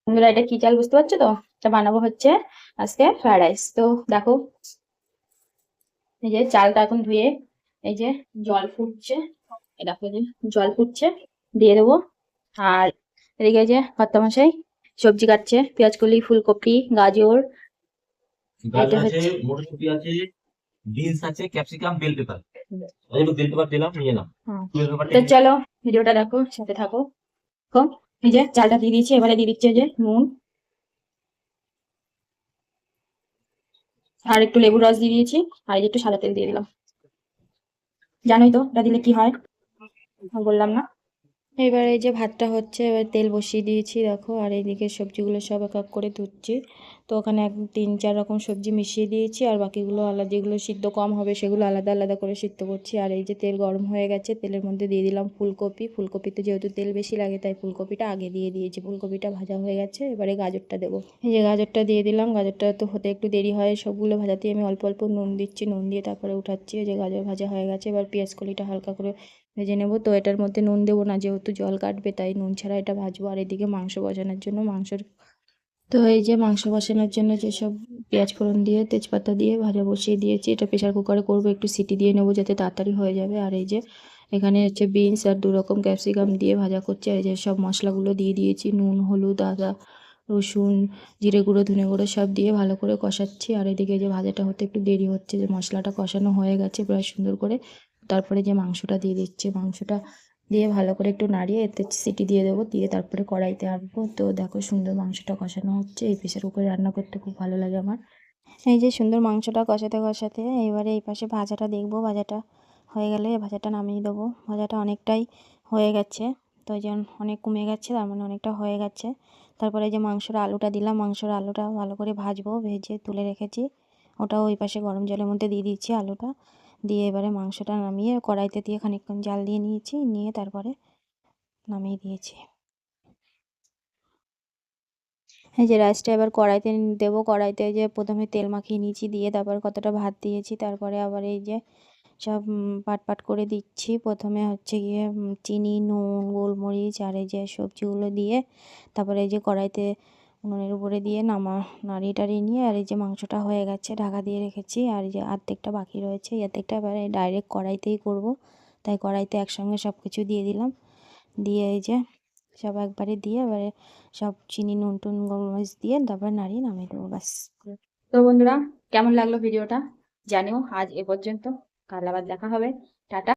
বন্ধুরা এটা কি চাল বুঝতে পারছো তো? এটা বানাবো হচ্ছে আজকে ফ্রাইড রাইস। তো দেখো, এই যে চালটা এখন ধুয়ে এই যে জল ফুটছে, এই দেখো যে জল ফুটছে, দিয়ে দেবো। আর এদিকে যে কর্তামশাই সবজি কাটছে, পেঁয়াজ কলি, ফুলকপি, গাজর, গাজর এটা আছে, হচ্ছে। মটরশুঁটি আছে, বিনস আছে, ক্যাপসিকাম, বেল পেপার। একটু বেল পেপার দিলাম, নিয়ে নাও। বেল পেপারটা তো কি? চলো ভিডিওটা দেখো, সাথে থাকো। দেখো, এই যে চালটা দিয়ে দিয়েছি, এবারে দিয়ে দিচ্ছে যে নুন, আর একটু লেবুর রস দিয়ে দিয়েছি, আর এই যে একটু সাদা তেল দিয়ে দিলাম। জানোই তো এটা দিলে কি হয়, বললাম না? এবার এই যে ভাতটা হচ্ছে, এবার তেল বসিয়ে দিয়েছি দেখো, আর এইদিকে সবজিগুলো সব এক এক করে ধুচ্ছি। তো ওখানে 3-4 রকম সবজি মিশিয়ে দিয়েছি, আর বাকিগুলো আলাদা, যেগুলো সিদ্ধ কম হবে সেগুলো আলাদা আলাদা করে সিদ্ধ করছি। আর এই যে তেল গরম হয়ে গেছে, তেলের মধ্যে দিয়ে দিলাম ফুলকপি। ফুলকপিতে যেহেতু তেল বেশি লাগে তাই ফুলকপিটা আগে দিয়ে দিয়েছি। ফুলকপিটা ভাজা হয়ে গেছে, এবারে গাজরটা দেবো। এই যে গাজরটা দিয়ে দিলাম, গাজরটা তো হতে একটু দেরি হয়, সবগুলো ভাজাতে আমি অল্প অল্প নুন দিচ্ছি, নুন দিয়ে তারপরে উঠাচ্ছি। এই যে গাজর ভাজা হয়ে গেছে, এবার পেঁয়াজ কলিটা হালকা করে ভেজে নেব। তো এটার মধ্যে নুন দেবো না, যেহেতু জল কাটবে, তাই নুন ছাড়া এটা ভাজবো। আর এদিকে মাংস বসানোর জন্য তো এই যে মাংস বসানোর জন্য যেসব পেঁয়াজ ফোড়ন দিয়ে তেজপাতা দিয়ে ভাজা বসিয়ে দিয়েছি, এটা প্রেশার কুকারে করবো, একটু সিটি দিয়ে নেবো যাতে তাড়াতাড়ি হয়ে যাবে। আর এই যে এখানে হচ্ছে বিনস আর 2 রকম ক্যাপসিকাম দিয়ে ভাজা করছি। আর এই যে সব মশলাগুলো দিয়ে দিয়েছি, নুন, হলুদ, আদা, রসুন, জিরে গুঁড়ো, ধনে গুঁড়ো সব দিয়ে ভালো করে কষাচ্ছি। আর এদিকে যে ভাজাটা হতে একটু দেরি হচ্ছে, যে মশলাটা কষানো হয়ে গেছে প্রায় সুন্দর করে। তারপরে যে মাংসটা দিয়ে দিচ্ছি, মাংসটা দিয়ে ভালো করে একটু নাড়িয়ে এতে সিটি দিয়ে দেবো, দিয়ে তারপরে কড়াইতে আনবো। তো দেখো সুন্দর মাংসটা কষানো হচ্ছে, এই প্রেশার কুকারে রান্না করতে খুব ভালো লাগে আমার। এই যে সুন্দর মাংসটা কষাতে কষাতে এবারে এই পাশে ভাজাটা দেখবো, ভাজাটা হয়ে গেলে ভাজাটা নামিয়ে দেবো। ভাজাটা অনেকটাই হয়ে গেছে, তো এই যে অনেক কমে গেছে, তার মানে অনেকটা হয়ে গেছে। তারপরে এই যে মাংসের আলুটা দিলাম, মাংসের আলুটা ভালো করে ভাজবো, ভেজে তুলে রেখেছি, ওটাও ওই পাশে গরম জলের মধ্যে দিয়ে দিচ্ছি আলুটা। দিয়ে এবারে মাংসটা নামিয়ে কড়াইতে দিয়ে খানিকক্ষণ জাল দিয়ে নিয়েছি, নিয়ে তারপরে নামিয়ে দিয়েছি। এই যে রাইসটা এবার কড়াইতে দেবো, কড়াইতে যে প্রথমে তেল মাখিয়ে নিয়েছি, দিয়ে তারপর কতটা ভাত দিয়েছি, তারপরে আবার এই যে সব পাট পাট করে দিচ্ছি। প্রথমে হচ্ছে গিয়ে চিনি, নুন, গোলমরিচ আর এই যে সবজিগুলো দিয়ে তারপরে এই যে কড়াইতে উনুনের উপরে দিয়ে নাড়িয়ে টাড়িয়ে নিয়ে, আর এই যে মাংসটা হয়ে গেছে, ঢাকা দিয়ে রেখেছি। আর এই যে অর্ধেকটা বাকি রয়েছে, এই অর্ধেকটা এবারে ডাইরেক্ট কড়াইতেই করব, তাই কড়াইতে একসঙ্গে সব কিছু দিয়ে দিলাম। দিয়ে এই যে সব একবারে দিয়ে এবারে সব চিনি, নুন টুন, গোলমরিচ দিয়ে তারপর নাড়িয়ে নামিয়ে দেবো, ব্যাস। তো বন্ধুরা, কেমন লাগলো ভিডিওটা জানিও। আজ এ পর্যন্ত, কাল আবার দেখা হবে। টাটা।